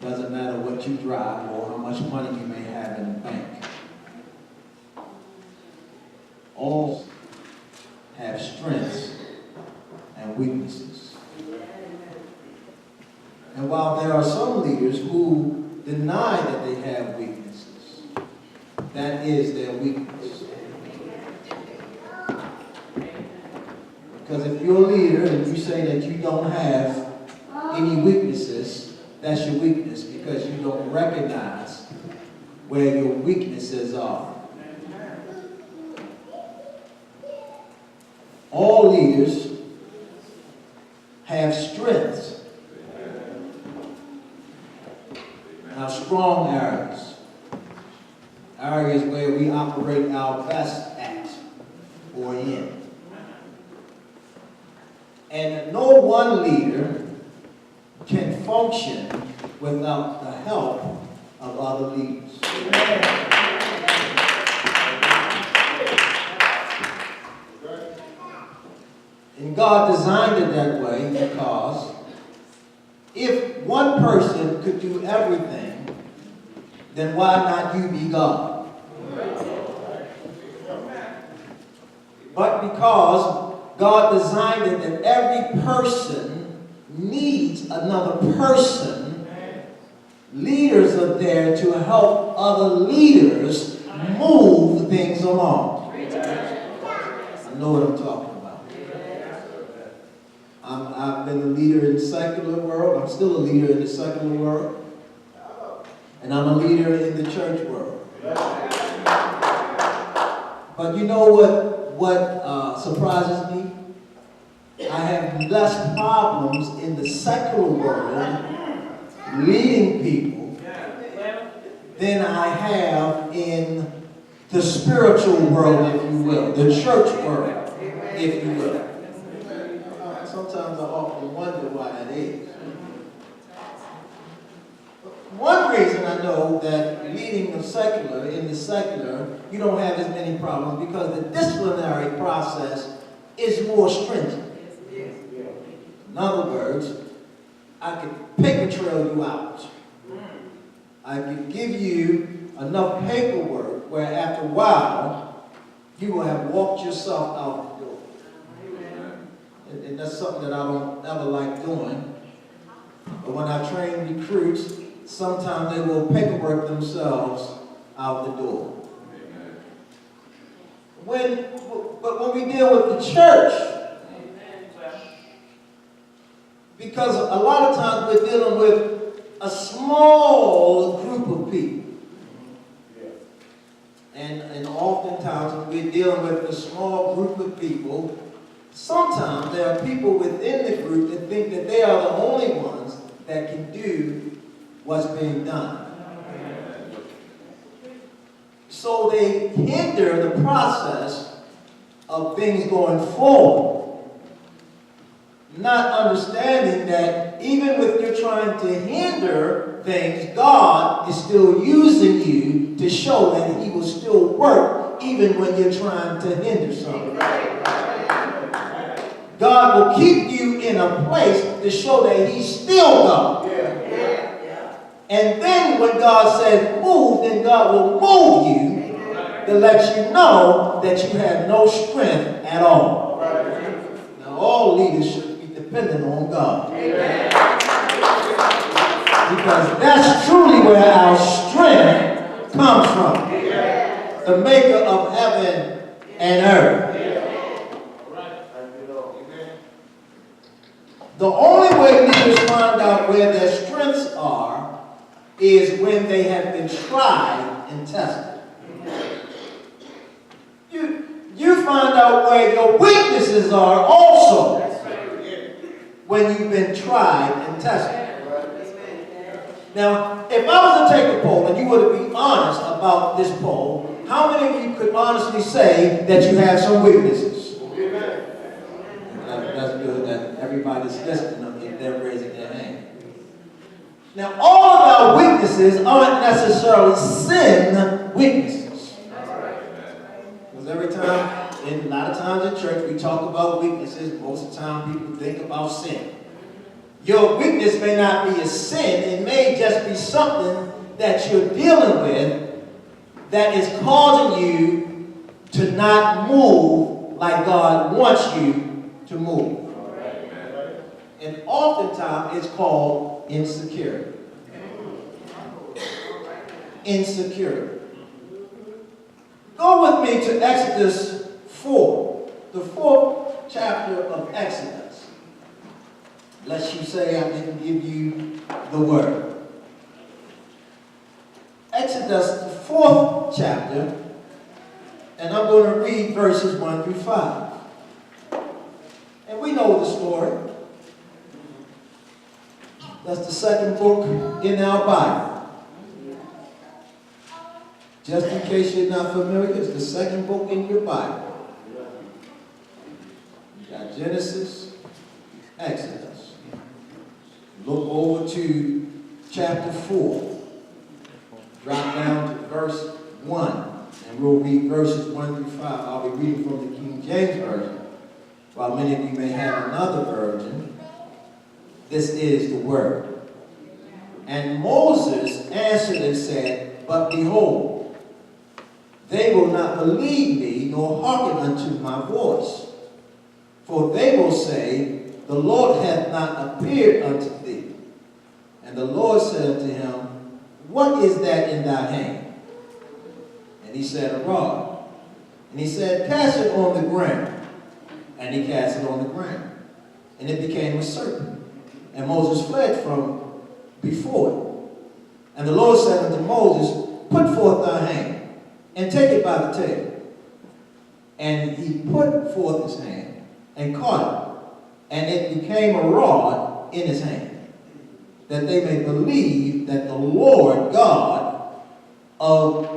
Doesn't matter what you drive or how much money you may have in the bank. All have strengths and weaknesses. And while there are some leaders who deny that they have weaknesses, that is their weakness. Because if you're a leader and you say that you don't have any weaknesses, that's your weakness because you don't recognize where your weaknesses are. All leaders have strengths. Now, strong areas. Areas where we operate our best at or in. And no one leader can function without the help of other leaders. And God designed it that way because if one person could do everything, then why not you be God? But because God designed it that every person needs another person, leaders are there to help other leaders move things along. I know what I'm talking about. I've been a leader in the secular world. I'm still a leader in the secular world. And I'm a leader in the church world. But you know what surprises me? I have less problems in the secular world leading people than I have in the spiritual world, if you will, the church world, if you will. Sometimes I often wonder why that is. One reason I know that leading the secular, in the secular, you don't have as many problems because the disciplinary process is more stringent. In other words, I could paper trail you out. I could give you enough paperwork where after a while, you will have walked yourself out the door. And that's something that I don't ever like doing. But when I train recruits, sometimes they will paperwork themselves out the door. But when we deal with the church, because a lot of times we're dealing with a small group of people. And oftentimes when we're dealing with a small group of people, sometimes there are people within the group that think that they are the only ones that can do what's being done. So they hinder the process of things going forward. Not understanding that even when you're trying to hinder things, God is still using you to show that He will still work even when you're trying to hinder something. God will keep you in a place to show that He's still God. And then when God says move, then God will move you to let you know that you have no strength at all. Now all leaders should be dependent on God. Because that's truly where our strength comes from. The maker of heaven and earth. The only way leaders find out where their strengths are is when they have been tried and tested. You find out where your weaknesses are also when you've been tried and tested. Now, if I was to take a poll and you were to be honest about this poll, how many of you could honestly say that you have some weaknesses? That's good that everybody's listening and they're raising their hand. Now, all of our weaknesses aren't necessarily sin weaknesses. Because every time, and a lot of times in church, we talk about weaknesses. Most of the time, people think about sin. Your weakness may not be a sin. It may just be something that you're dealing with that is causing you to not move like God wants you to move. And oftentimes it's called insecurity. Insecurity. Go with me to Exodus 4, the 4th chapter of Exodus. Lest you say I didn't give you the word. Exodus, the 4th chapter, and I'm going to read verses 1 through 5. And we know the story. That's the second book in our Bible. Just in case you're not familiar, it's the second book in your Bible. You got Genesis, Exodus. Look over to chapter 4. Drop down to verse 1. And we'll read verses 1 through 5. I'll be reading from the King James Version. While many of you may have another version, this is the word. And Moses answered and said, But behold, they will not believe me, nor hearken unto my voice. For they will say, The Lord hath not appeared unto thee. And the Lord said unto him, What is that in thy hand? And he said, A rod. And he said, Cast it on the ground. And he cast it on the ground. And it became a serpent. And Moses fled from before it. And the Lord said unto Moses, Put forth thy hand, and take it by the tail. And he put forth his hand, and caught it. And it became a rod in his hand, that they may believe that the Lord God of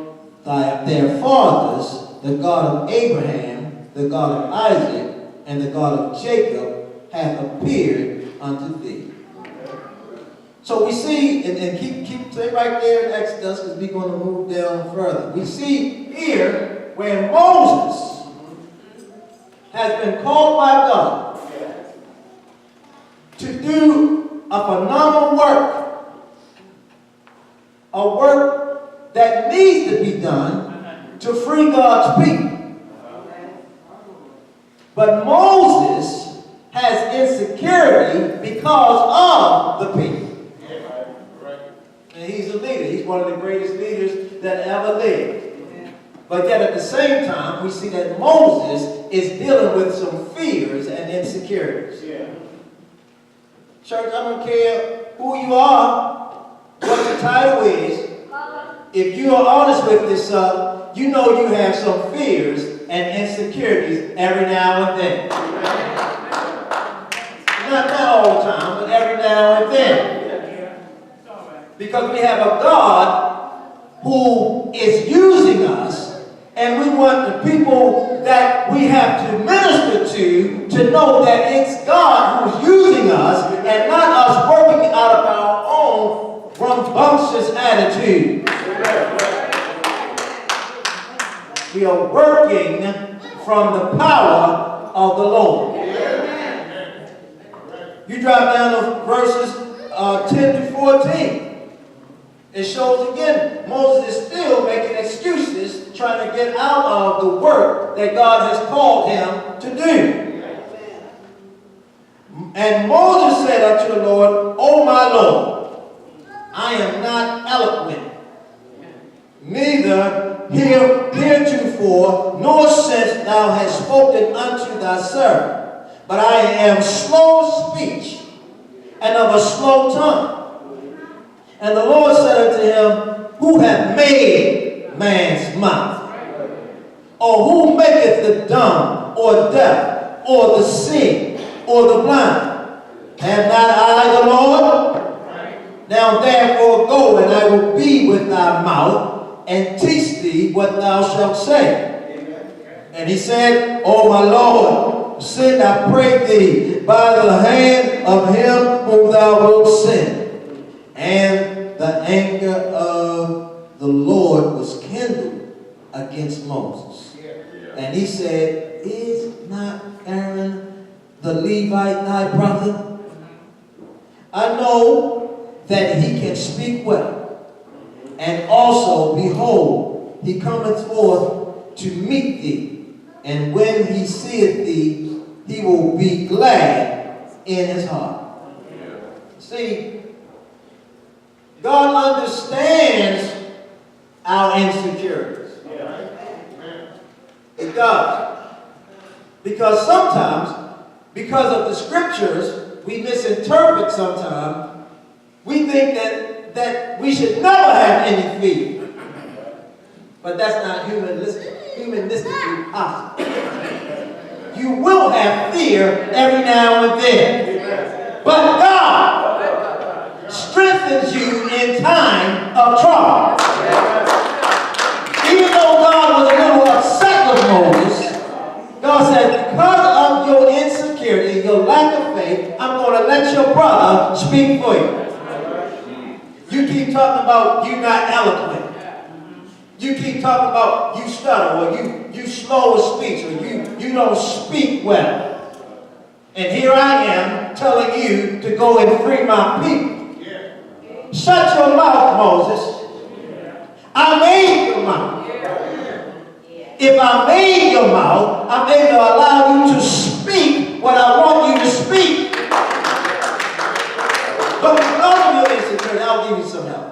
their fathers, the God of Abraham, the God of Isaac, and the God of Jacob, hath appeared unto thee. So we see, and keep stay right there in Exodus, because we're going to move down further. We see here where Moses has been called by God to do a phenomenal work, a work that needs to be done to free God's people. But Moses has insecurity because of the people. And he's a leader. He's one of the greatest leaders that ever lived. But yet at the same time, we see that Moses is dealing with some fears and insecurities. Church, I don't care who you are, what your title is. If you are honest with yourself, you know you have some fears and insecurities every now and then. Not all the time, but every now and then. Because we have a God who is using us, and we want the people that we have to minister to know that it's God who's using us and not us working out of our own rambunctious attitude. We are working from the power of the Lord. You drop down to verses 10 to 14. It shows again, Moses is still making excuses, trying to get out of the work that God has called him to do. And Moses said unto the Lord, O my Lord, I am not eloquent, neither heretofore, nor since thou hast spoken unto thy servant, but I am slow of speech and of a slow tongue. And the Lord said unto him, Who hath made man's mouth? Or who maketh the dumb, or deaf, or the seeing, or the blind? Have not I the Lord? Now therefore go, and I will be with thy mouth, and teach thee what thou shalt say. And he said, O my Lord, send, I pray thee, by the hand of him whom thou wilt send. And the anger of the Lord was kindled against Moses. And he said, Is not Aaron the Levite thy brother? I know that he can speak well. And also, behold, he cometh forth to meet thee. And when he seeth thee, he will be glad in his heart. See, God understands our insecurities. It does. Because sometimes, because of the scriptures, we misinterpret sometimes. We think that we should never have any fear. But that's not humanistically possible. You will have fear every now and then. But God strengthens you in time of trouble. Even though God was a little upset with Moses, God said, because of your insecurity, your lack of faith, I'm going to let your brother speak for you. You keep talking about you not eloquent. You keep talking about you stutter, or you slow of speech, or you don't speak well. And here I am telling you to go and free my people. Shut your mouth, Moses. I made your mouth. If I made your mouth, I'm able to allow you to speak what I want you to speak. But because of your insecurity, I'll give you some help.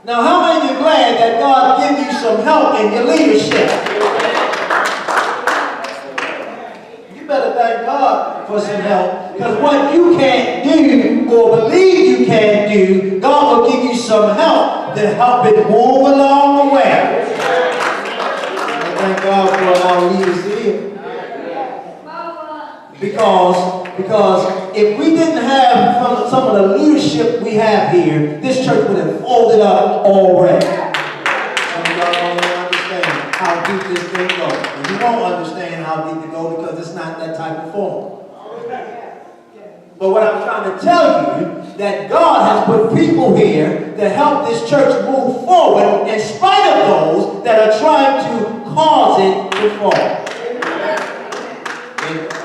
Now, how many of you are glad that God gives you some help in your leadership? You better thank God for some help. Because what you can't do or believe you can't do, God will give you some help to help it move along the way. I thank God for our leaders here. Because if we didn't have some of the leadership we have here, this church would have folded up already. Some of y'all don't even understand how deep this thing goes. And you won't understand how deep it goes because it's not that type of form. But what I'm trying to tell you, that God has put people here to help this church move forward in spite of those that are trying to cause it to fall.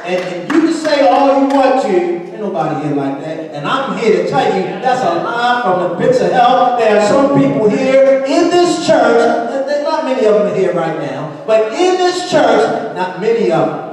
And you can say all you want to. Ain't nobody here like that. And I'm here to tell you that's a lie from the pits of hell. There are some people here in this church, not many of them are here right now, but in this church, not many of them,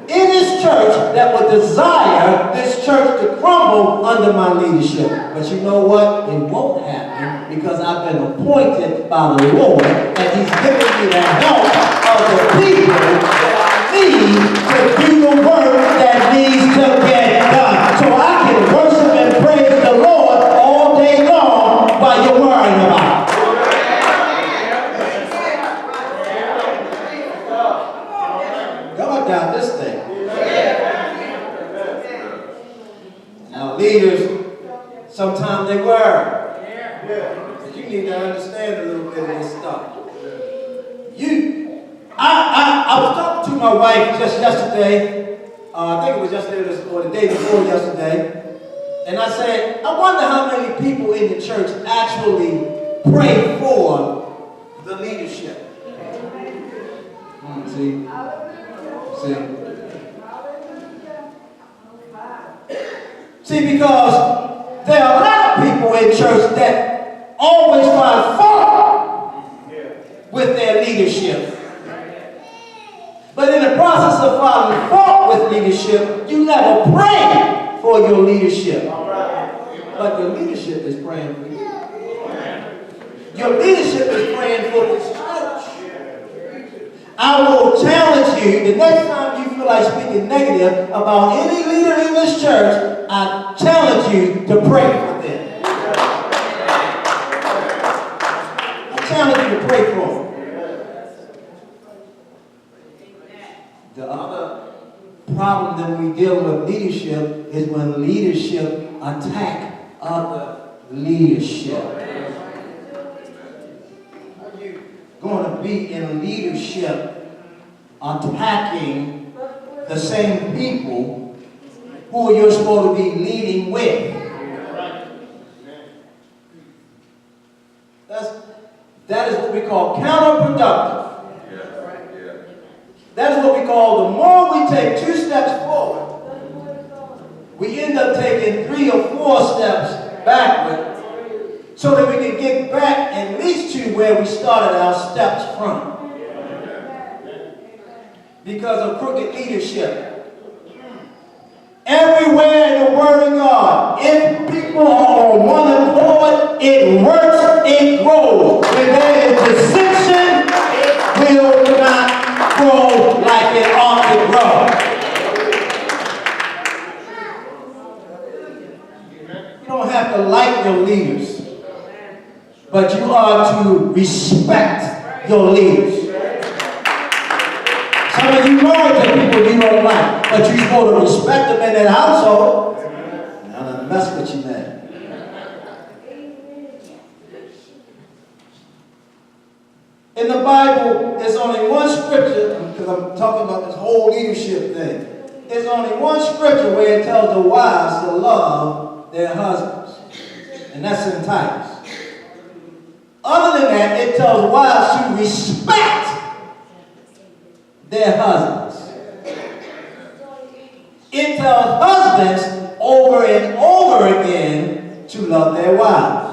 in this church that would desire this church to crumble under my leadership. But you know what? It won't happen because I've been appointed by the Lord and he's given me the help of the people that I need to do the work that needs to get done. So I can worship and praise the Lord all day long while you're worrying about it. God got this thing. Now leaders, sometimes they worry. But you need to understand a little bit of this stuff. I was talking to my wife just yesterday. I think it was yesterday or the day before yesterday. And I said, I wonder how many people in the church actually pray for the leadership. See? See, because there are a lot of people in church that always find fault with their leadership. But in the process of finding fault with leadership, you never pray for your leadership. But your leadership is praying for you. Your leadership is praying for this church. I will challenge you, the next time you feel like speaking negative about any leader in this church, I challenge you to pray for them. I challenge you to pray for them. The other problem that we deal with leadership is when leadership attack other leadership. Are you going to be in leadership attacking the same people who you're supposed to be leading with? That is what we call counterproductive. That is what we call the more we take 2 steps forward, we end up taking taking 3 or 4 steps backward so that we can get back at least to where we started our steps from. Because of crooked leadership. Everywhere in the Word of God, if people are on one accord, it works, it grows. When there is dissension, it will not grow like it ought to grow. You don't have to like your leaders, but you are to respect your leaders. Some of you married to people you don't like, but you're supposed to respect them in that household. Now to mess with you, man. In the Bible, there's only one scripture, because I'm talking about this whole leadership thing. There's only one scripture where it tells the wives to love their husbands. And that's in Titus. Other than that, it tells wives to respect their husbands. It tells husbands over and over again to love their wives.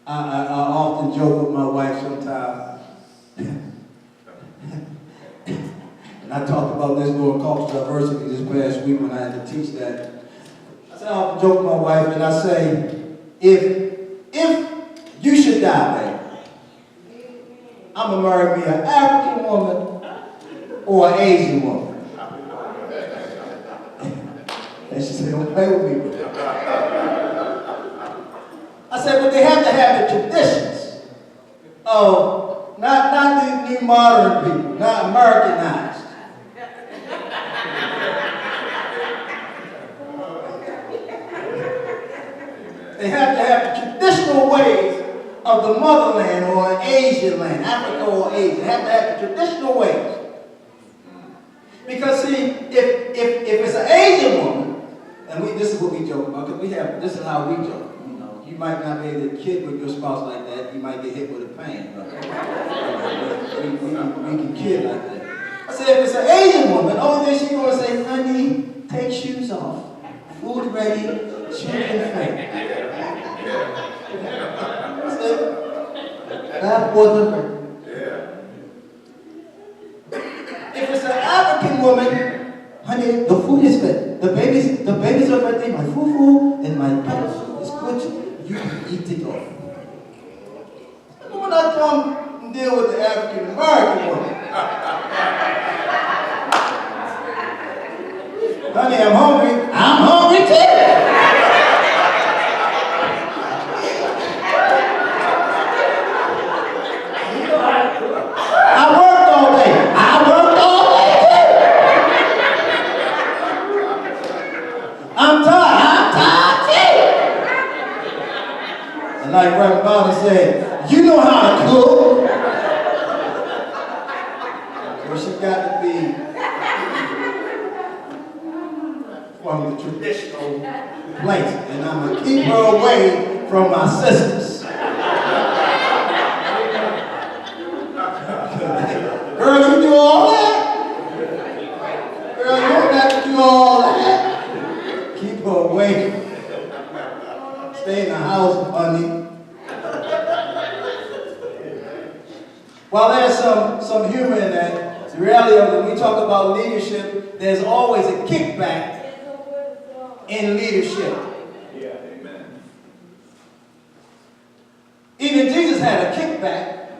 I often joke with my wife sometimes. And I talked about this during cultural diversity this past week when I had to teach that. I said, I often joke with my wife and I say, if you should die, baby, I'm going to marry me an African woman or an Asian woman. And she said, don't play with me. I said, but they have to have the traditions of not the new modern people, not Americanized. They have to have the traditional ways of the motherland or Asian land, Africa or Asia. They have to have the traditional ways. Because see, if it's an Asian woman, and this is what we joke about, because this is how we joke. You know, you might not be able to kid with your spouse like that. You might get hit with a pan. But we can kid like that. I said, if it's an Asian woman, only thing she's going to say, honey, take shoes off. Food ready, children fed. That wasn't her. If it's an African woman, honey, the food is fed. The babies are fed. My fufu and my pepper soup is good. You eat it all. When I come and deal with the African American woman, honey, I'm hungry. I'm hungry too. Like Reverend Barr said, you know how to cook. So she got to be from the traditional place. And I'm going to keep her away from my sisters. Girl, you do all that? Girl, you don't have to do all that. Keep her away. Stay in the house, honey. While there's some humor in that, the reality of when we talk about leadership, there's always a kickback in leadership. Yeah, amen. Even Jesus had a kickback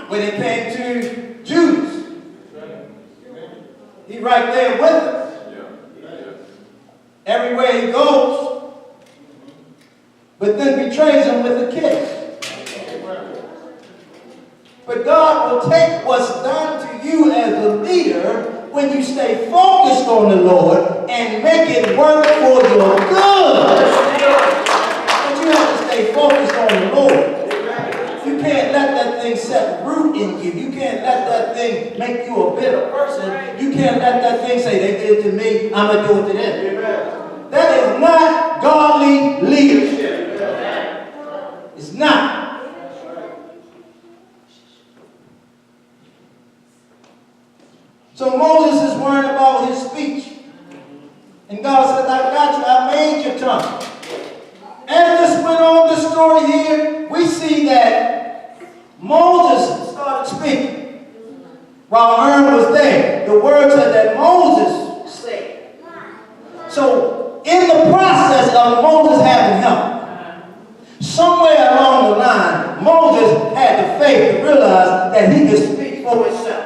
when it came to Judas. He's right there with us. Everywhere he goes, but then betrays him with a kiss. But God will take what's done to you as a leader when you stay focused on the Lord and make it work for your good. But you have to stay focused on the Lord. You can't let that thing set root in you. You can't let that thing make you a bitter person. You can't let that thing say, they did it to me, I'm going to do it to them. That is not godly leadership. It's not. So Moses is wearing done. As this went on, this story here, we see that Moses started speaking while Aaron was there. The word said that Moses said. So, in the process of Moses having help, somewhere along the line, Moses had the faith to realize that he could speak for himself.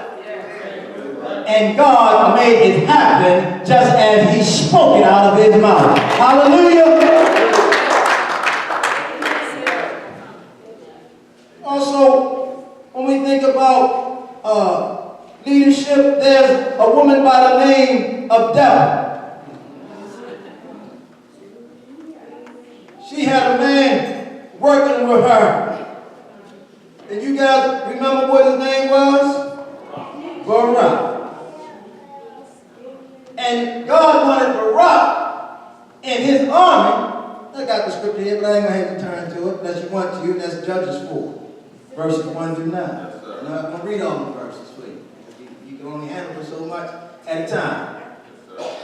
And God made it happen just as he spoke it out of his mouth. Hallelujah. Also, when we think about leadership, there's a woman by the name of Deborah. She had a man working with her. And you guys remember what his name was? Barak. And God wanted Barak and his army. I got the scripture here, but I ain't going to have to turn to it unless you want to, and that's Judges 4, verses 1 through 9. Yes, I'm not going to read all the verses for you. You can only handle so much at a time. Yes,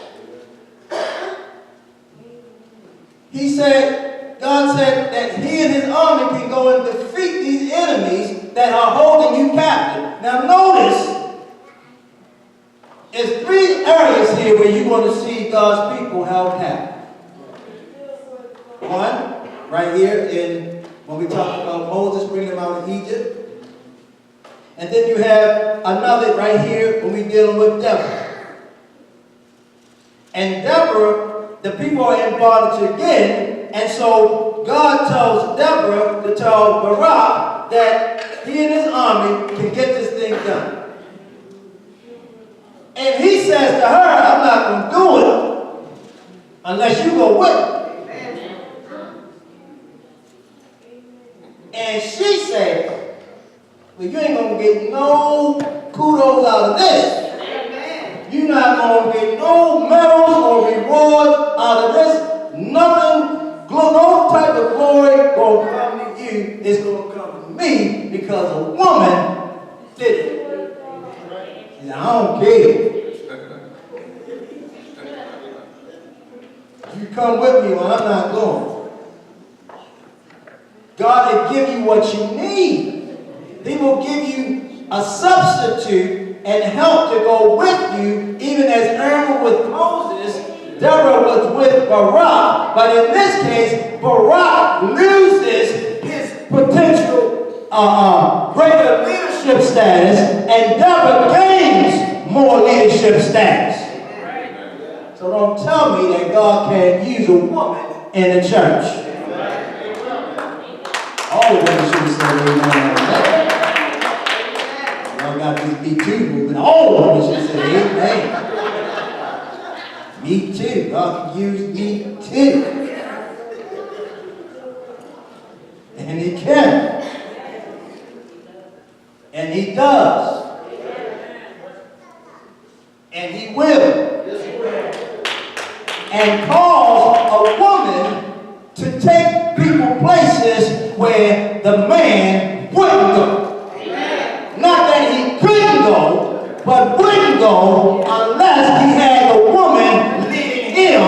he said, God said that he and his army can go and defeat these enemies that are holding you captive. Now notice, there's 3 areas here where you're going to see God's people held captive. One, right here when we talk about Moses bringing them out of Egypt. And then you have another right here when we're dealing with Deborah. And Deborah, the people are in bondage again, and so God tells Deborah to tell Barak that he and his army can get this thing done. And he says to her, I'm not going to do it unless you go with me. And she said, well, you ain't going to get no kudos out of this. You're not going to get no medals or rewards out of this. Nothing, no type of glory going to come to you. It's going to come to me because a woman did it. And I don't care. You come with me when I'm not going. God will give you what you need. He will give you a substitute and help to go with you, even as Aaron was with Moses, Deborah was with Barak. But in this case, Barak loses his potential greater leadership status, and Deborah gains more leadership status. So don't tell me that God can't use a woman in the church. All the women should have said amen. Y'all got this Me Too movement. All the women should have said amen. Me too. God can use me too. And he can. And he does. And he will. And cause a woman to take people places where the man wouldn't go. Amen. Not that he couldn't go, but wouldn't go unless he had a woman leading him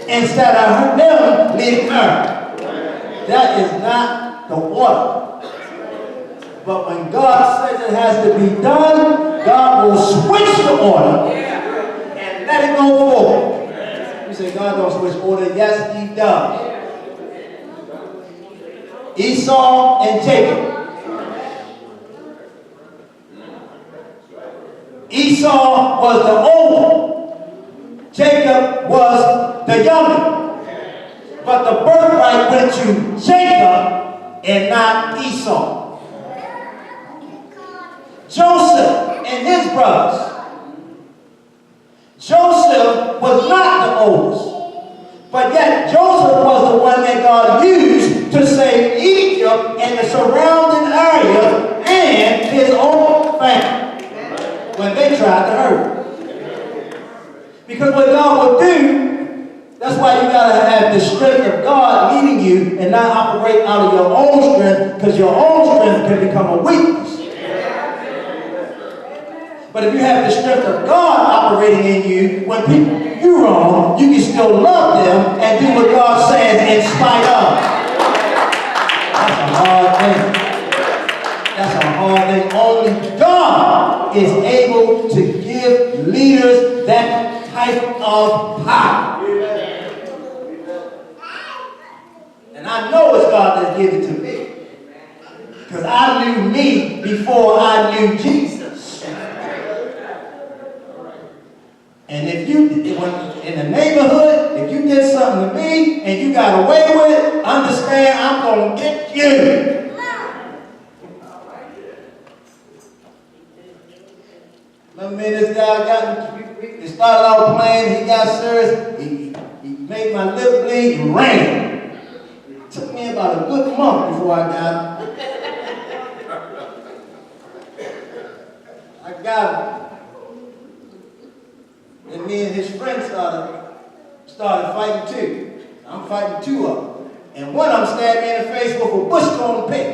instead of him leading her. That is not the order. But when God says it has to be done, God will switch the order and let it go forward. You say, God don't switch order. Yes, he does. Esau and Jacob. Esau was the older. Jacob was the younger. But the birthright went to Jacob and not Esau. Joseph and his brothers. Joseph was not the oldest, but yet Joseph was the one that God used to save Egypt and the surrounding area and his own family when they tried to hurt him. Because what God will do, that's why you got to have the strength of God leading you and not operate out of your own strength, because your own strength can become a weakness. But if you have the strength of God operating in you, when people do you wrong, you can still love them and do what God says in spite of. That's a hard thing. That's a hard thing. Only God is able to give leaders that type of power. And I know it's God that's given it to me. Because I knew me before I knew Jesus. And if you, in the neighborhood, if you did something to me and you got away with it, understand I'm going to get you. Remember me and this guy it started out playing, he got serious, he made my lip bleed, it rained. It took me about a good month before I got him. I got him. And me and his friends started fighting too. I'm fighting two of them. And one of them stabbed me in the face with a bush cone pick.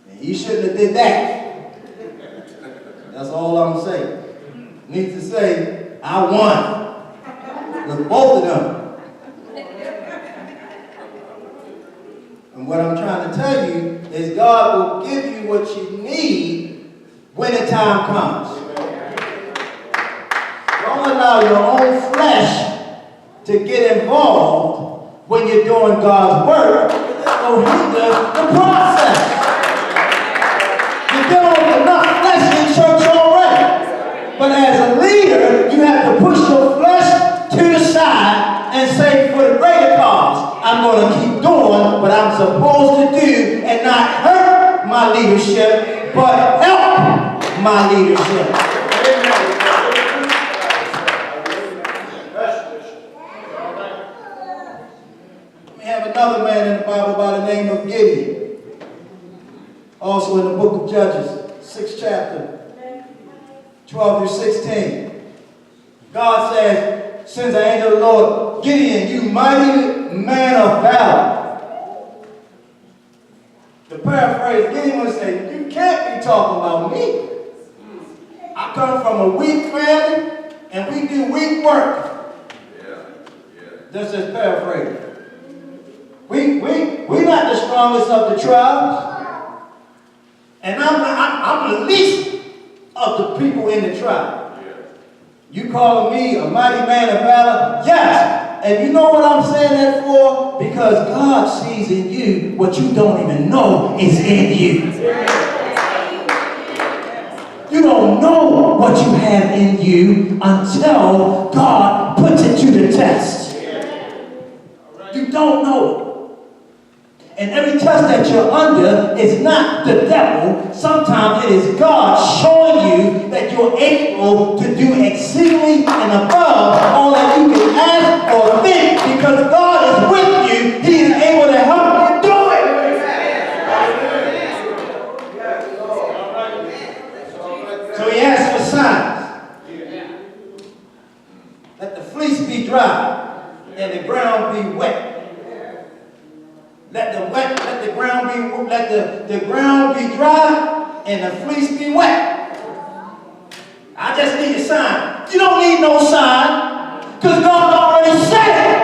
And he shouldn't have did that. That's all I'm saying. Need to say, I won. With both of them. And what I'm trying to tell you is God will give you what you need when the time comes. Don't allow your own flesh to get involved when you're doing God's work. It'll hinder the process. You're dealing with enough flesh in church already. But as a leader, you have to push your flesh to the side and say, for the greater cause, I'm going to keep doing what I'm supposed to do and not hurt my leadership, but help my leadership. We have another man in the Bible by the name of Gideon. Also in the book of Judges, 6th chapter, 12 through 16. God says, sends the angel of the Lord, Gideon, you mighty man of valor. The paraphrase, Gideon would say, you can't be talking about me. I come from a weak family, and we do weak work. That's just paraphrase. We're not the strongest of the tribes. And I'm the least of the people in the tribe. You calling me a mighty man of valor? Yes. And you know what I'm saying that for? Because God sees in you what you don't even know is in you. You don't know what you have in you until God puts it to the test. You don't know it. And every test that you're under is not the devil. Sometimes it is God showing you that you're able to do exceedingly and above all that you can ask or think, because God is with you. He is able to help you do it. So he asks for signs. Let the fleece be dry and the ground be wet. Let the ground be dry and the fleece be wet. I just need a sign. You don't need no sign, because God already said it.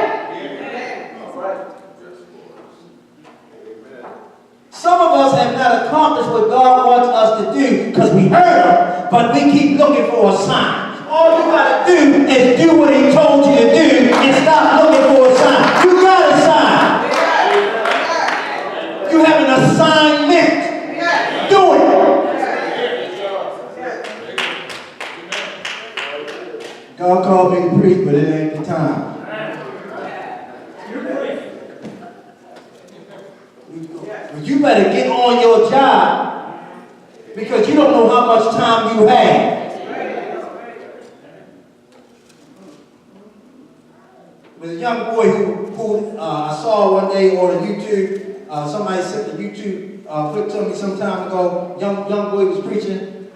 Some of us have not accomplished what God wants us to do because we heard him, but we keep looking for a sign. All you got to do is do what he told you to do and stop looking for a sign. You got a sign. You have an assignment. Do it. God called me to preach, but it ain't the time. Well, you better get on your job, because you don't know how much time you have. There was a young boy who I saw one day on YouTube. Somebody sent the YouTube clip to me some time ago. Young boy was preaching,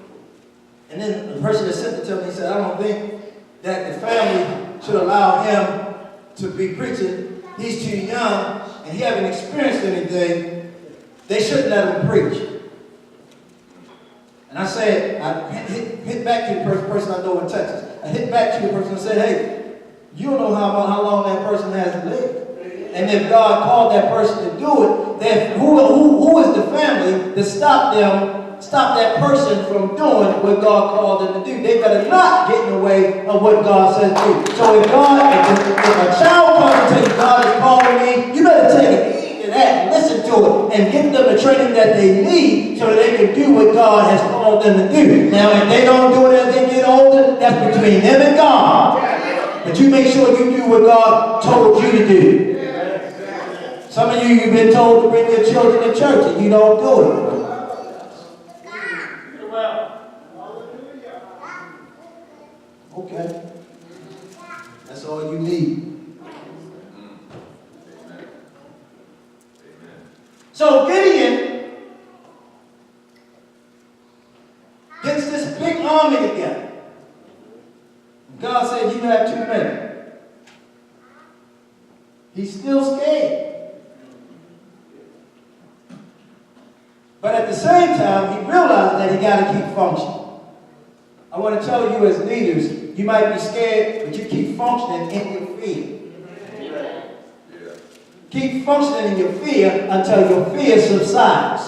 and then the person that sent it to me said, I don't think that the family should allow him to be preaching. He's too young, and he hasn't experienced anything. They shouldn't let him preach. And I said, I hit back to the person I know in Texas. I hit back to the person and said, hey, you don't know how long that person has to live. And if God called that person to do it, then who is the family to stop that person from doing what God called them to do? They better not get in the way of what God says to do. So if a child comes and tells you God is calling me, you better take heed to that and listen to it and give them the training that they need so that they can do what God has called them to do. Now, if they don't do it as they get older, that's between them and God. But you make sure you do what God told you to do. Some of you've been told to bring your children to church and you don't do it. Okay. That's all you need. So Gideon gets this big army together. God said, you have too many. He's still scared. But at the same time, he realized that he got to keep functioning. I want to tell you as leaders, you might be scared, but you keep functioning in your fear. Keep functioning in your fear until your fear subsides.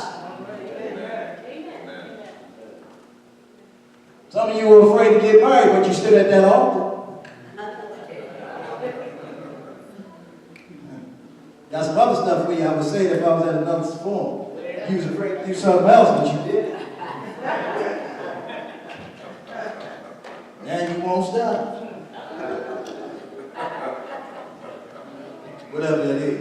Some of you were afraid to get married, but you stood at that altar. Got some other stuff for you I would say if I was at another forum. You was afraid to do something else, but you did. Now you won't stop. Whatever that is.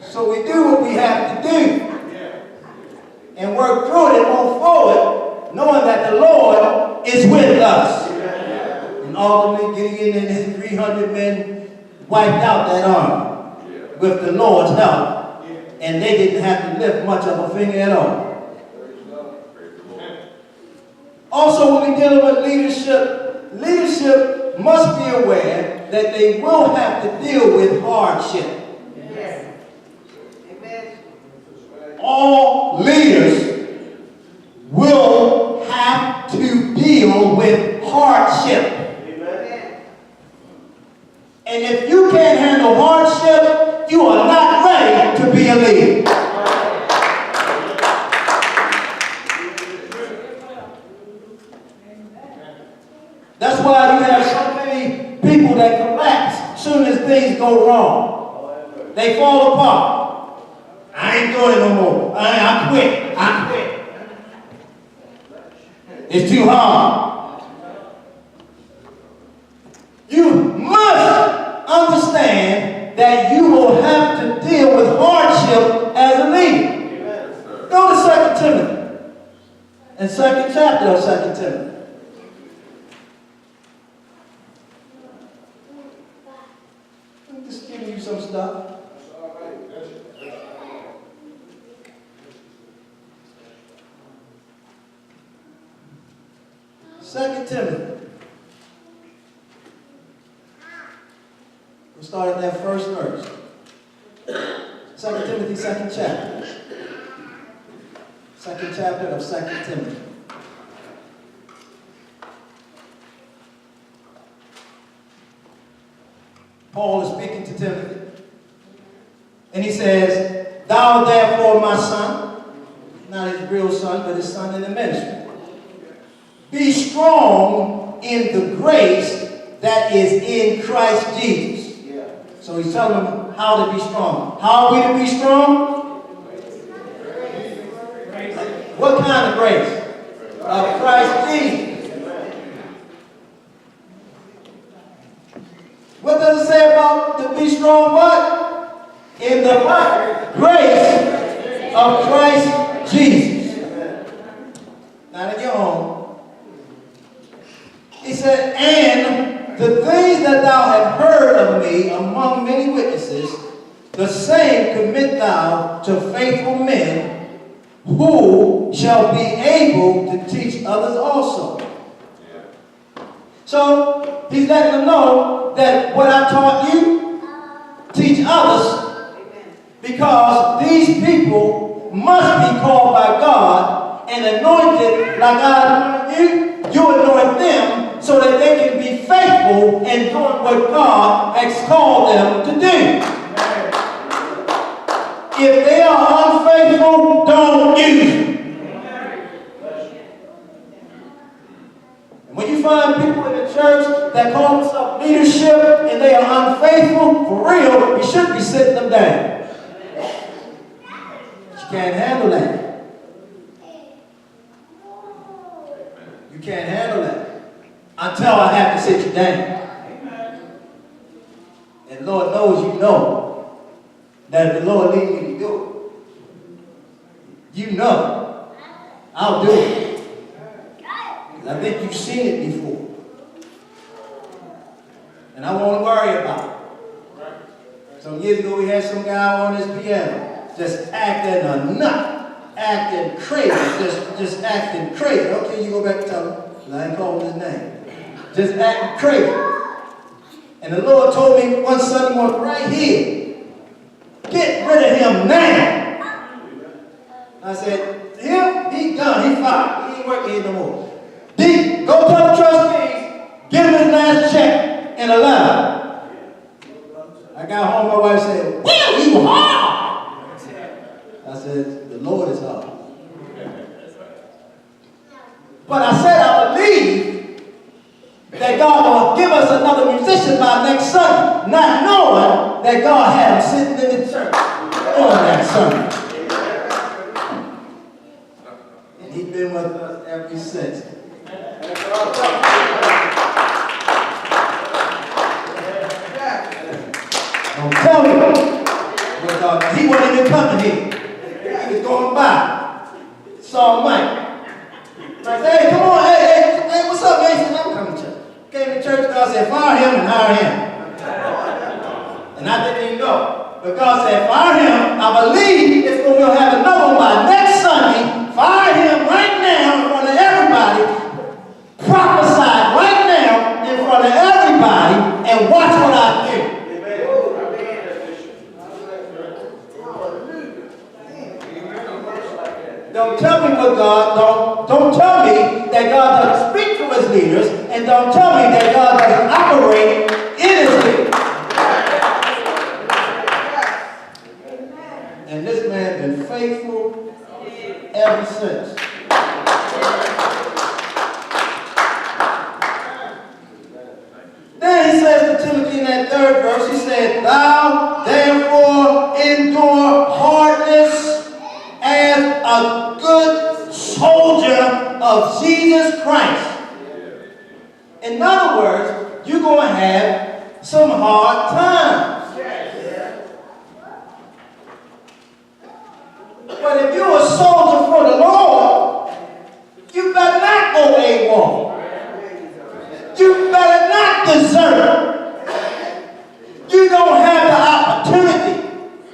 So we do what we have to do and work through it and move forward, knowing that the Lord is with us. And ultimately, Gideon and his 300 men wiped out that army with the Lord's help. And they didn't have to lift much of a finger at all. Also, when we deal with leadership must be aware that they will have to deal with hardship. Yes. Amen. All leaders will have to deal with hardship. Amen. And if you can't handle hardship, you are not ready to be a leader. That's why you have so many people that collapse as soon as things go wrong. They fall apart. I ain't doing it no more. I quit. It's too hard. You must understand that you will have to deal with hardship as a leader. Go to 2 Timothy and 2nd chapter of 2 Timothy. I'm just giving you some stuff. Second Timothy. We'll start at that first verse. 2 Timothy, 2nd chapter. 2nd chapter of 2 Timothy. Paul is speaking to Timothy. And he says, thou therefore, my son, not his real son, but his son in the ministry, be strong in the grace that is in Christ Jesus. Yeah. So he's telling them how to be strong. How are we to be strong? What kind of grace? Of Christ Jesus. What does it say about to be strong? What? In the grace of Christ Jesus. Not in your own. He said, and the things that thou hast heard of me among many witnesses, the same commit thou to faithful men, who shall be able to teach others also. So, He's letting them know that what I taught you, teach others, because these people must be called by God and anointed like I anointed you. You anoint them so that they can be faithful in doing what God has called them to do. If they are unfaithful, don't use them. And when you find people in the church that call themselves leadership and they are unfaithful, for real, you should be sitting them down. But you can't handle that. You can't handle that until I have to sit you down. And Lord knows you know that if the Lord leads me to do it, you know I'll do it. Because I think you've seen it before. And I won't worry about it. Some years ago we had some guy on this piano just acting a nut. Acting crazy, just acting crazy. Okay, you go back and tell him. I ain't calling his name. Just acting crazy. And the Lord told me one Sunday morning, right here, get rid of him now. I said, him, he done, he fired. He ain't working here no more. D, go tell the trustees, give him his last check and allow him. I got home, my wife said, well, you hard. I said, the Lord is hard. But I said I believe that God will give us another musician by next Sunday, not knowing that God had him sitting in the church on that Sunday. And he's been with us ever since. Don't tell me what God, he wasn't even coming here. He was going by. Saw Mike. I said, hey, come on, hey, what's up, Mason? I'm coming to church. Came to church, God said, fire him and hire him. And I didn't even go. But God said, fire him. I believe it's going to have another one by next Sunday. Fire him right now in front of everybody. Prophesy right now in front of everybody and watch what I do. Don't tell me what God, don't tell me that God doesn't speak to his leaders, and don't tell me that God doesn't operate in his leaders. And this man has been faithful ever since. Then he says to Timothy in that 3rd verse, he said, thou therefore endure hardness as a good soldier of Jesus Christ. In other words, you're going to have some hard times. But if you're a soldier for the Lord, you better not go AWOL. You better not desert. You don't have the opportunity.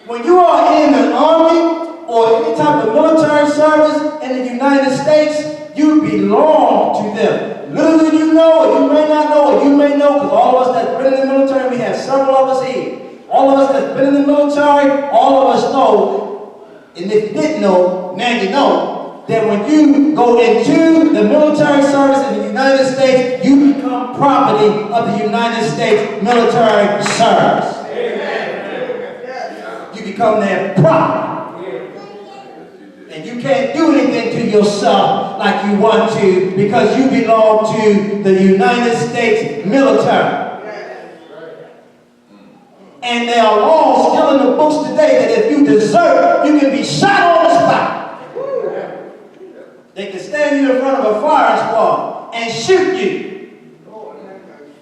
When you are in an army, or any type of military service in the United States, you belong to them. Little do you know, or you may not know, or you may know, because all of us that's been in the military, we have several of us here. All of us that's been in the military, all of us know, and if you didn't know, now you know, that when you go into the military service in the United States, you become property of the United States military service. You become their property. And you can't do anything to yourself like you want to because you belong to the United States military. And there are laws still in the books today that if you desert, you can be shot on the spot. They can stand you in front of a firing squad and shoot you.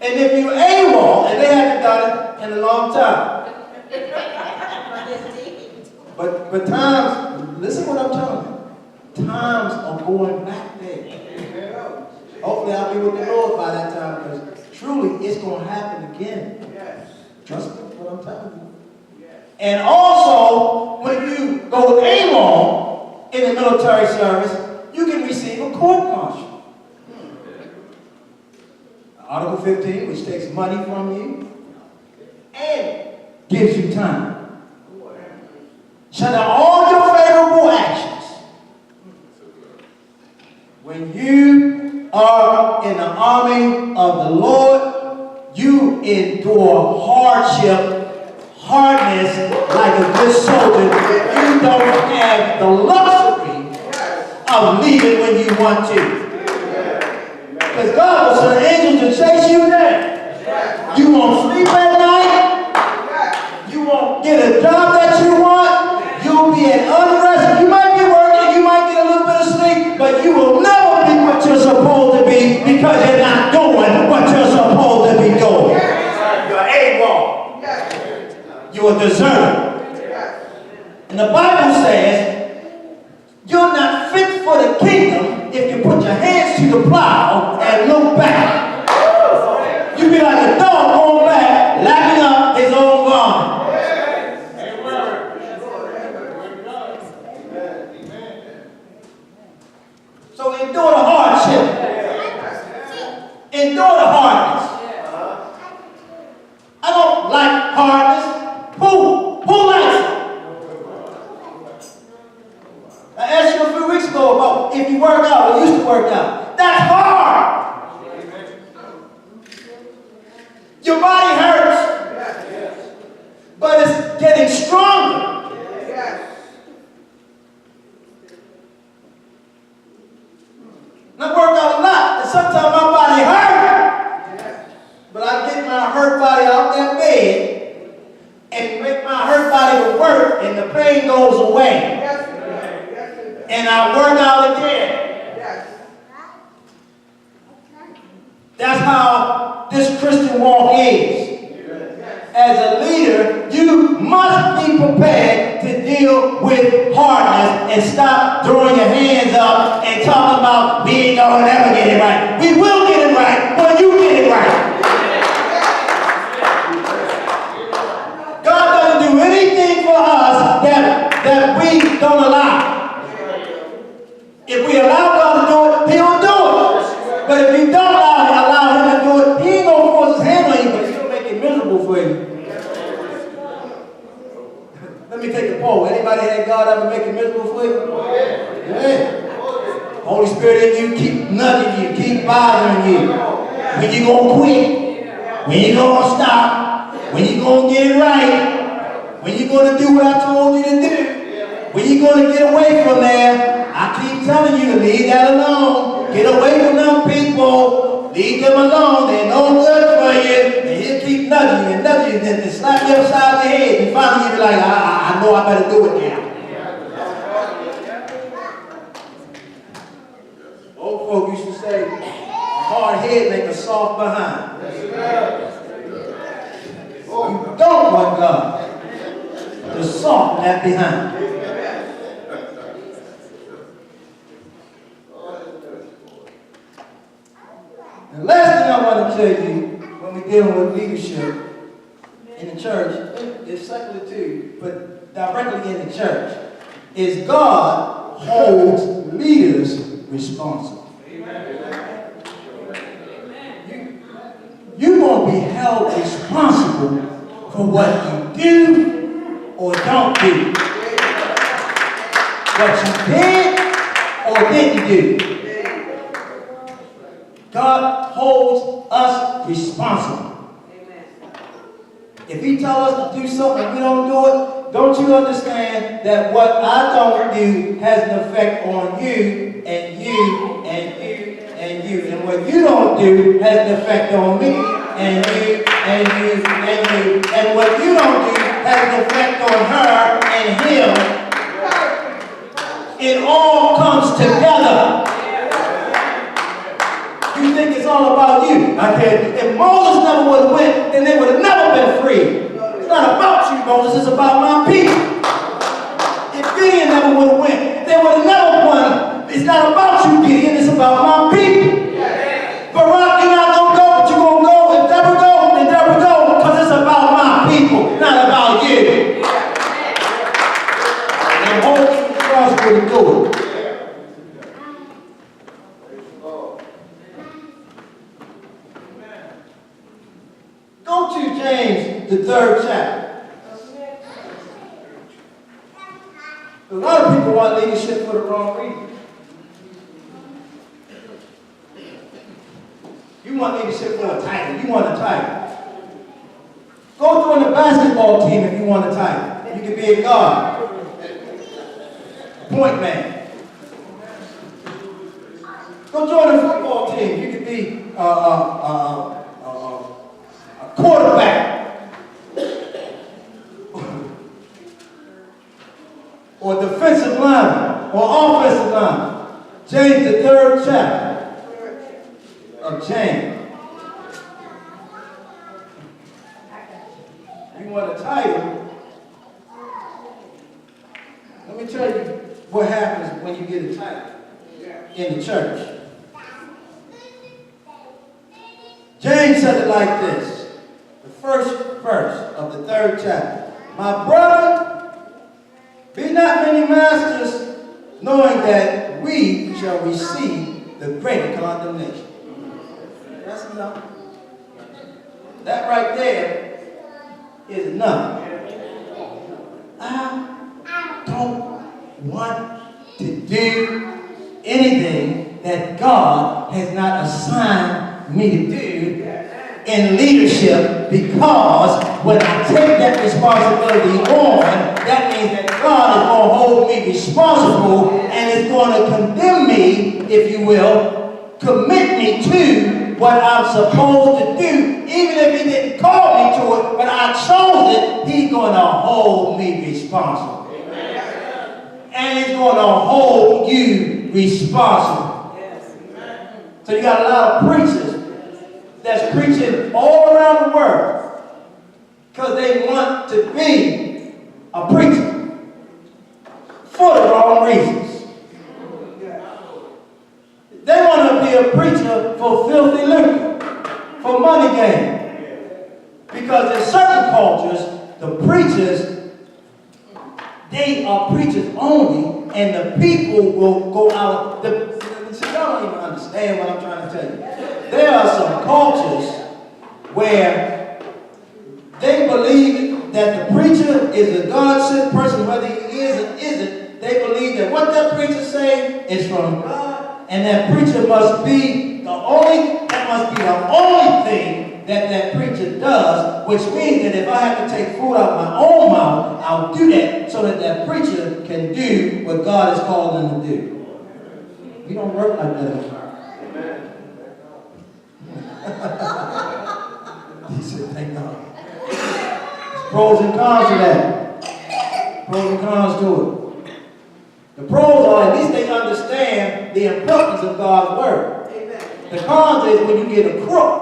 And if you're AWOL, and they haven't done it in a long time. But times, listen what I'm telling you. Times are going back there. Hopefully I'll be with the Lord by that time, because truly it's going to happen again. Trust me what I'm telling you. And also, when you go AWOL in the military service, you can receive a court martial. Article 15, which takes money from you and gives you time. Shut down all your favorable actions. When you are in the army of the Lord, you endure hardship, hardness like a good soldier. You don't have the luxury of leaving when you want to. Because God will send angels to chase you down. You won't sleep at night. You won't get a job that you want. You'll be at unrest. You might be working. You might get a little bit of sleep. But you will never be what you're supposed to be because you're not doing what you're supposed to be doing. You're AWOL. You're a deserter. And the Bible says you're not fit for the kingdom if you put your hands to the plow and look back. You be like a dog going back, lapping up his own garment. So endure the hardship. Endure the hardness. I don't like hardness. Who likes it? I asked you a few weeks ago about if you work out or used to work out. That's hard. Your body hurts, but it's getting stronger. And I work out a lot, and sometimes my body hurts. But I get my hurt body out that bed and make my hurt body to work, and the pain goes away. And I work out again. That's how this Christian walk is. As a leader, you must be prepared to deal with hardness and stop throwing your hands up and talking about we ain't gonna never get it right. We will get it right when you get it right. God doesn't do anything for us that we don't allow. If we allow God to do it, He'll do it. But if you don't allow Him to do it, He ain't going to force His hand on you, but He'll make it miserable for you. Let me take a poll. Anybody had God ever make it miserable for you? Yeah. Holy Spirit in you keep nudging you, keep bothering you. When you going to quit? When you going to stop? When you going to get it right? When you going to do what I told you to do? When you going to get away from there? I keep telling you to leave that alone. Get away from them people. Leave them alone. They're no good for you. And He'll keep nudging you and nudging you and slap you upside the head. And finally you'll be like, I know I better do it now. Old folk used to say, a hard head make a soft behind. You don't want God to soften that behind. The last thing I want to tell you when we're dealing with leadership in the church, it's secular too, but directly in the church, is God holds leaders responsible. You're going to be held responsible for what you do or don't do. What you did or didn't do. God holds us responsible. If He tells us to do something and we don't do it, don't you understand that what I don't do has an effect on you and you and you and you. And what you don't do has an effect on me and you and you and you. And what you don't do has an effect on her and him. It all comes together. You think it's all about you. If Moses never would have went, then they would have never been free. It's not about you, Moses. It's about my people. If Gideon never would have went, they would have never won. It's not about you, Gideon. It's about my people. Barak, you're not going to go, but you're going to go. If Deborah go, then Deborah go, because it's about my people, not about you. And hold you responsible to do it. 3rd chapter. A lot of people want leadership for the wrong reason. You want leadership for a title. You want a title. Go join the basketball team if you want a title. You can be a guard, point man. Go join the football team. You can be a quarterback or defensive lineman or offensive lineman. James, the 3rd chapter of James. You want a title? Let me tell you what happens when you get a title in the church. James said it like this, the 1st verse of the 3rd chapter. My brother, be not many masters, knowing that we shall receive the greater condemnation. That's enough. That right there is enough. I don't want to do anything that God has not assigned me to do in leadership, because when I take that responsibility on, that means that God is going to hold me responsible and is going to condemn me, if you will, commit me to what I'm supposed to do. Even if he didn't call me to it, but I chose it, he's going to hold me responsible. And he's going to hold you responsible. So you got a lot of preachers that's preaching all around the world because they want to be a preacher for the wrong reasons. They want to be a preacher for filthy lucre, for money gain. Because in certain cultures, the preachers, they are preachers only, and the people will go out. See, y'all don't even understand what I'm trying to tell you. There are some cultures where they believe that the preacher is a God-sent person, whether he is or isn't. They believe that what that preacher say is from God, and that preacher must be the only thing that preacher does, which means that if I have to take food out of my own mouth, I'll do that so that preacher can do what God has called him to do. We don't work like that. He said, thank God. There's pros and cons to that. Pros and cons to it. The pros are at least they understand the importance of God's word. The cons is when you get a crook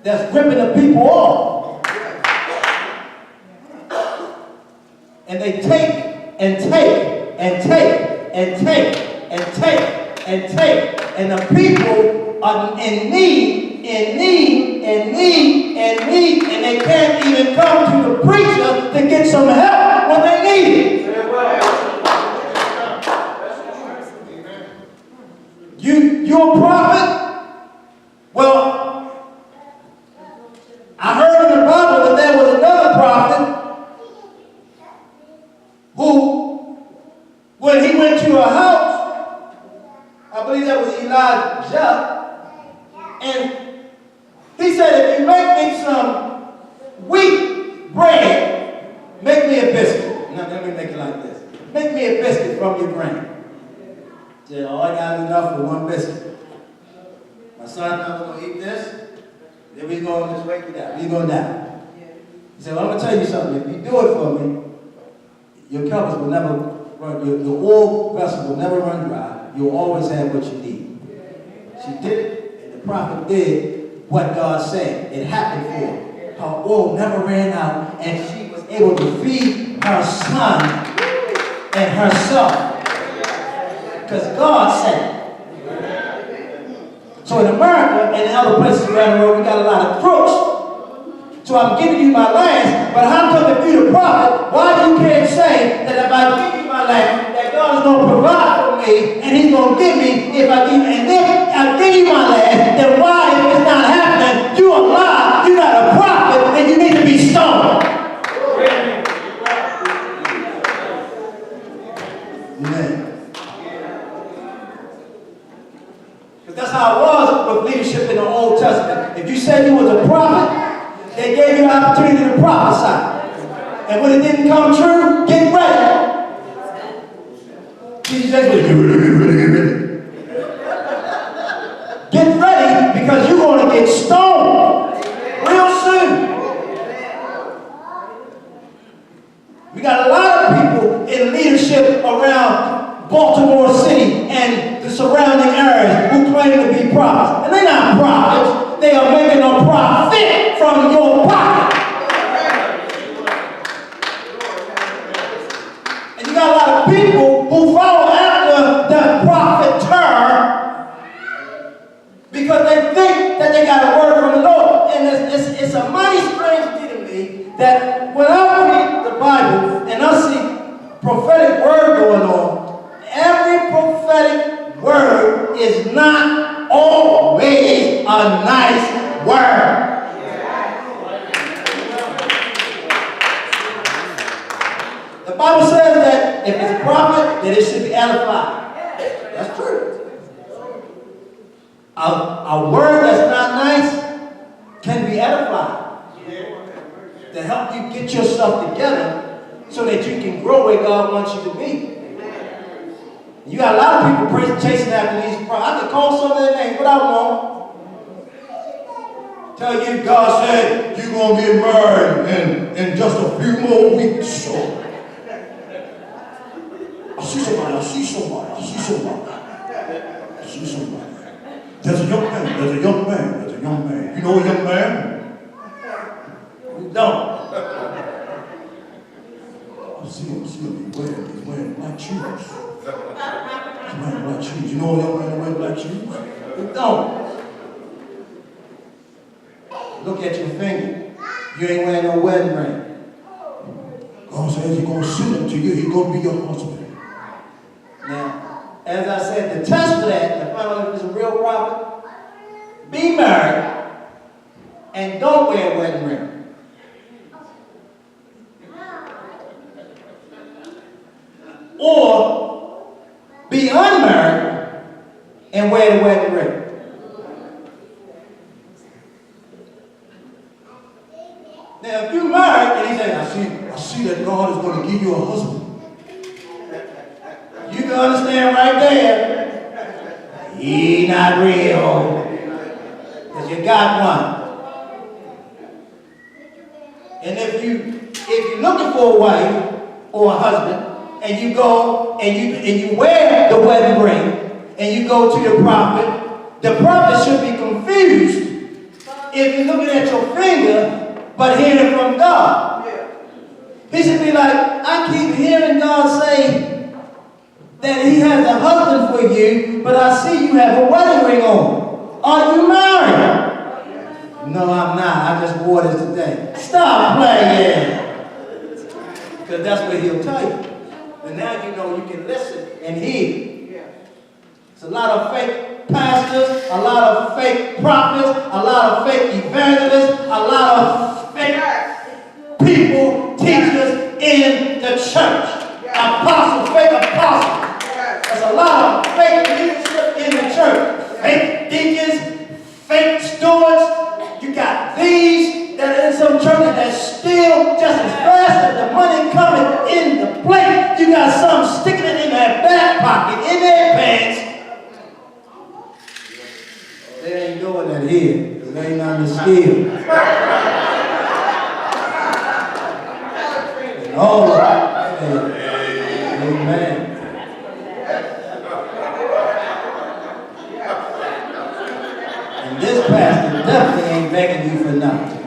that's ripping the people off. And they take and take and take and take and take and take, and the people are in need, and they can't even come to the preacher to get some help when they need it. You're a prophet? Well, I heard in the Bible that there was another prophet who, when he went to a house, I believe that was Elijah, and he said, if you make me some wheat bread, make me a biscuit. Now, let me make it like this. Make me a biscuit from your grain. He said, oh, I got enough for one biscuit. My son, I'm going to eat this, then we're going to just wake you down. You're going to die. He said, well, I'm going to tell you something. If you do it for me, your cupboards will never run, your oil vessel will never run dry. You'll always have what you need. She did it, and the prophet did what God said. It happened for her. Her oil never ran out, and she was able to feed her son and herself. Because God said it. So in America and in other places around the world, we got a lot of crooks. So I'm giving you my last, but how come if you're the prophet, why you can't say that if I give you my last, that God is going to provide for me, and he's going to give me, if I give you my last, then why, if it's not happening, opportunity to prophesy. And when it didn't come true, get ready. Jesus says, get ready. Get ready because you're going to get stoned real soon. We got a lot of people in leadership around Baltimore City and the surrounding areas who claim to be prophets. And they're not prophets. They are making a profit from your pocket. And you got a lot of people who follow after the propheter because they think that they got a word from the Lord. And it's a mighty strange thing to me that when I read the Bible and I see prophetic word going on, every prophetic word is not always a nice word. The Bible says that if it's a prophet, then it should be edified. That's true. A word that's not nice can be edified to help you get yourself together so that you can grow where God wants you to be. You got a lot of people chasing after these prophets. I can call some of their names, but I won't. Tell you God said you're going to get married in just a few more weeks. So I see somebody. There's a young man. You know a young man? We don't. I see him. He's wearing black shoes. He's wearing black shoes. You know a young man that wears black shoes? We don't. Look at your finger. You ain't wearing no wedding ring. God says he's going to send him to you. He's going to be your husband. Now, as I said, the test for that, to find out if it's a real prophet, be married and don't wear a wedding ring. Or be unmarried and wear the wedding ring. Now, if you're married and he says, I see that God is going to give you a husband. You can understand right there, he not real, because you got one. And if you're looking for a wife or a husband, and you go and you wear the wedding ring, and you go to the prophet should be confused if you're looking at your finger, but hearing from God. He should be like, I keep hearing God say that he has a husband for you, but I see you have a wedding ring on. Are you married? No, I'm not. I just wore this today. Stop playing. Because that's what he'll tell you. And now you know you can listen and hear. It's a lot of fake pastors, a lot of fake prophets, a lot of fake evangelists, a lot of fake people, teachers in the church. Apostles, fake apostles. There's a lot of fake leadership in the church. Fake deacons, fake stewards. You got these that are in some churches that steal just as fast as the money coming in the plate. You got some sticking it in their back pocket, in their pants. They ain't doing that here, because they ain't on the steal. And all right. Amen. And this pastor definitely ain't begging you for nothing.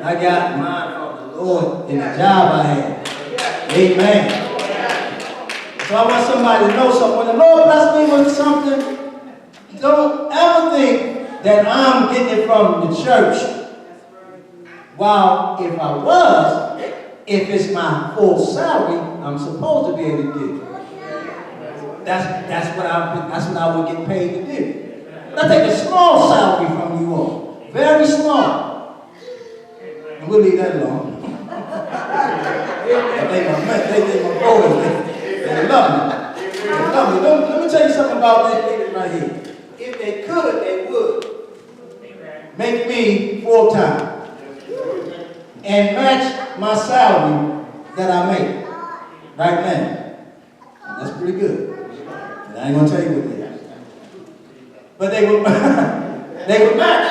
I got mine from the Lord in the job I had. Amen. So I want somebody to know something. When the Lord bless me with something, don't ever think that I'm getting it from the church. While if I was, if it's my full salary, I'm supposed to be able to do. That's what I would get paid to do. But I take a small salary from you all, very small, and we'll leave that alone. They my boys, they love me. They love me. Let me tell you something about this lady right here. If they could, they would make me full time. and match my salary that I make right now. And that's pretty good. And I ain't gonna tell you what it is. But they would they would match.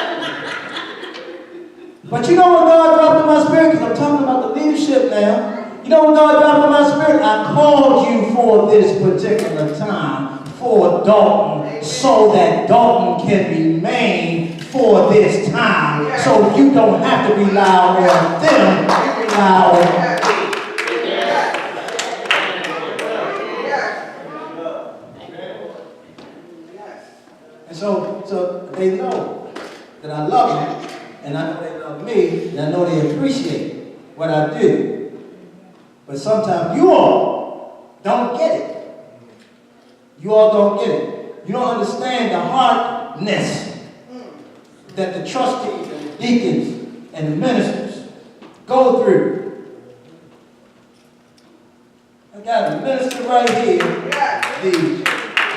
But you know what God dropped in my spirit? Because I'm talking about the leadership now. You know what God dropped in my spirit? I called you for this particular time for Dalton so that Dalton can remain for this time. So you don't have to rely on them. You rely on me. And so they know that I love them, and I know they love me, and I know they appreciate what I do. But sometimes you all don't get it. You all don't get it. You don't understand the hardness that the trustees and the deacons and the ministers go through. I got a minister right here, the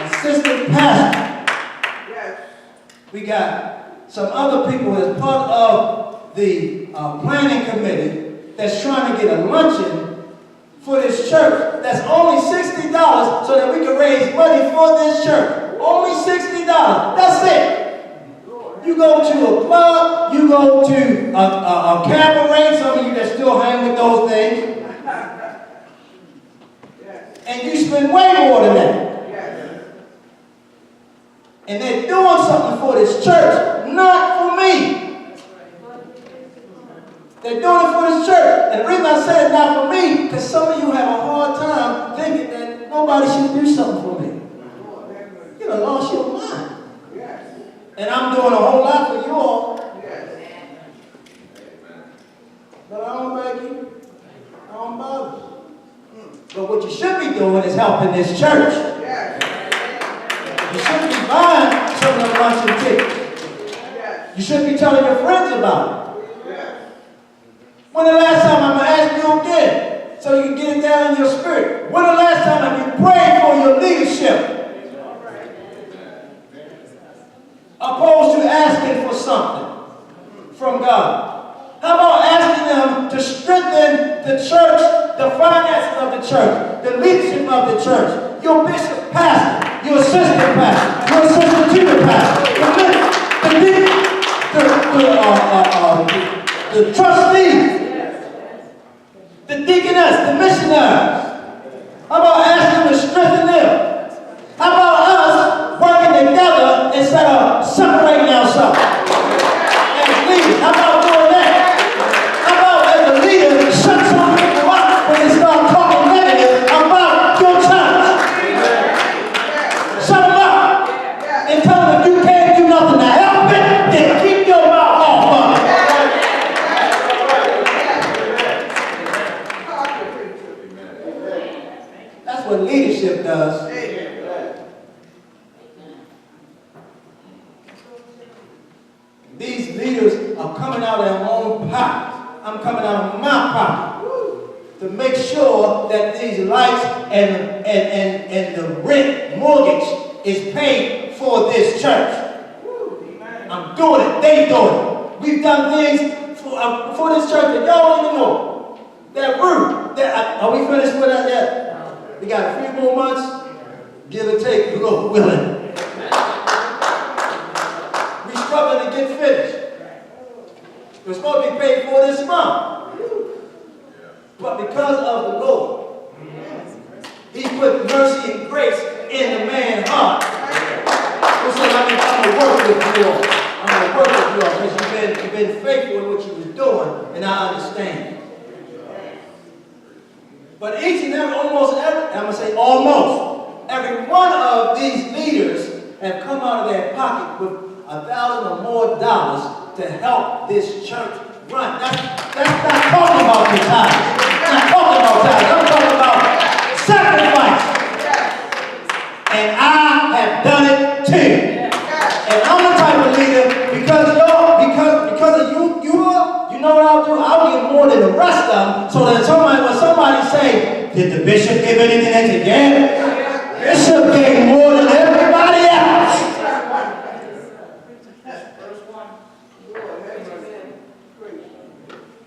assistant pastor. We got some other people as part of the planning committee that's trying to get a luncheon for this church that's only $60 so that we can raise money for this church. Only $60. That's it. You go to a club, you go to a cabaret, some of you that still hang with those things, and you spend way more than that. And they're doing something for this church, not for me. They're doing it for this church. And the reason I say it's not for me, because some of you have a hard time thinking that nobody should do something for me. You done lost your mind. And I'm doing a whole lot for you all. But I don't beg you. I don't bother you. But what you should be doing is helping this church. You shouldn't be buying some of the luncheon tickets. You should be telling your friends about it. When the last time I'm going to ask you again, so you can get it down in your spirit. When the last time have you prayed for your leadership? Opposed to asking for something from God. How about asking them to strengthen the church, the finances of the church, the leadership of the church, your bishop, pastor, your assistant pastor, your assistant junior pastor, the trustees, the deaconess, the missionaries. How about asking them to strengthen them? How about us working together instead of separating ourselves as leaders? How about doing that? How about as a leader, shut some people up when they start talking negative about your church? Shut them up and tell them if you can't do nothing to help it, then keep your mouth off of it. That's what leadership does. These leaders are coming out of their own pocket. I'm coming out of my pocket to make sure that these lights and the rent mortgage is paid for this church. I'm doing it. They doing it. We've done things for this church that y'all don't even know. That roof. Are we finished with that yet? We got a few more months. Give or take, Lord willing. We're struggling to get finished. We're supposed to be paid for this month. But because of the Lord, He put mercy and grace in the man's heart. He said, I'm going to work with you all. I'm going to work with you all because you've been faithful in what you was doing, and I understand. But each and almost every, I'm going to say almost, every one of these leaders have come out of their pocket with $1,000 or more to help this church run. That's not talking about the tithes. I'm not talking about tithes. I'm talking about sacrifice. And I have done it too. And I'm the type of leader because of you know what I'll do? I'll give more than the rest of them so that when somebody say, did the bishop give anything else again? Bishop gave more than everybody else.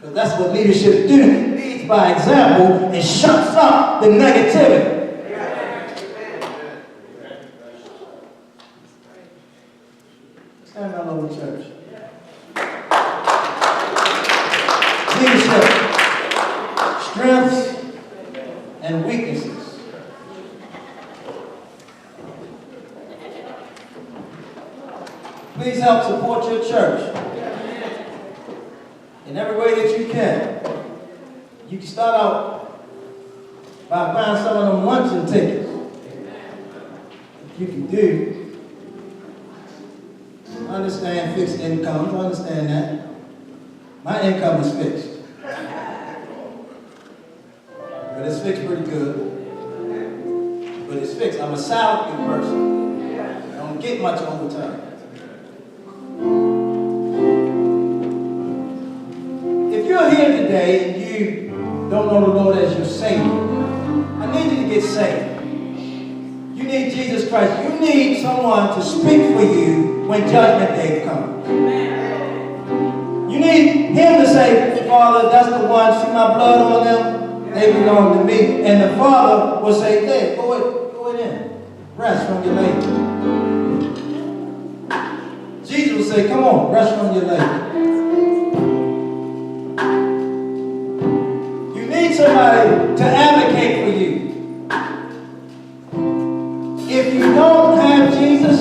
Because that's what leadership do. It leads by example and shuts up the negativity. Stand all over church. Leadership. Strengths and weaknesses. Please help support your church in every way that you can. You can start out by buying some of them luncheon tickets. If you can do. I understand fixed incomes. I understand that. My income is fixed. But it's fixed pretty good. But it's fixed. I'm a salary person. I don't get much overtime. If you're here today and you don't know the Lord as your Savior, I need you to get saved. You need Jesus Christ. You need someone to speak for you when judgment day comes. You need him to say, Father, that's the one, see my blood on them, they belong to me. And the Father will say, hey, go in, rest from your labor. Jesus will say, come on, rest from your labor. You need somebody to advocate for you. If you don't have Jesus,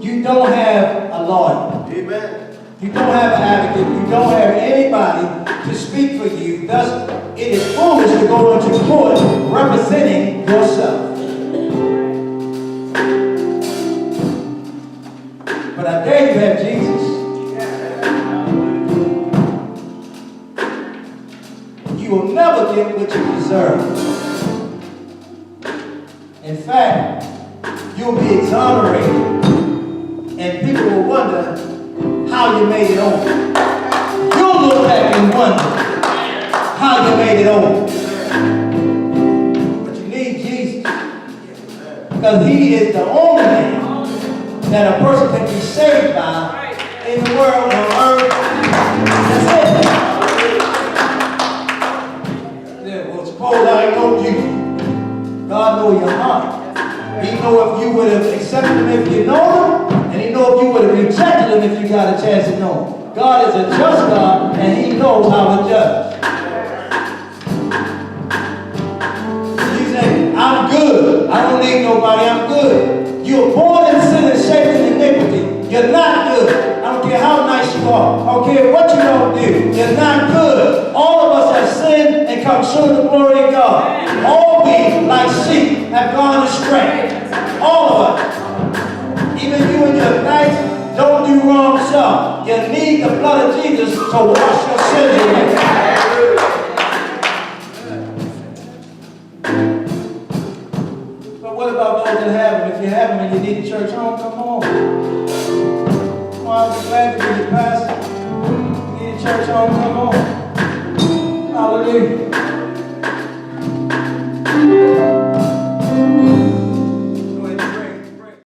you don't have a lawyer. Amen. You don't have an advocate. You don't have anybody to speak for you. Thus, it is foolish to go into court representing yourself. But I dare you have Jesus. You will never get what you deserve. In fact, you'll be exonerated. And people will wonder how you made it over. You'll look back and wonder how you made it over. But you need Jesus. Because he is the only man that a person can be saved by in the world on earth. That's it. Yeah, well, suppose I know Jesus. God knows your heart. He knows if you would have accepted him if you know him, and he knows if you would have rejected him if you got a chance to know him. God is a just God, and he knows how to judge. You say, I'm good. I don't need nobody. I'm good. You were born in sin and shaped in iniquity. You're not good. I don't care how nice you are. I don't care what you don't do. You're not good. All of us have sinned and come short of the glory of God. All we, like sheep, have gone astray. All of us. Even you and your nice, don't do wrong self. You need the blood of Jesus to wash your sins away. But what about those that have him? If you have him and you need a church home, come on. Well, I'll be glad to be your pastor. You need a church home, come on. Hallelujah.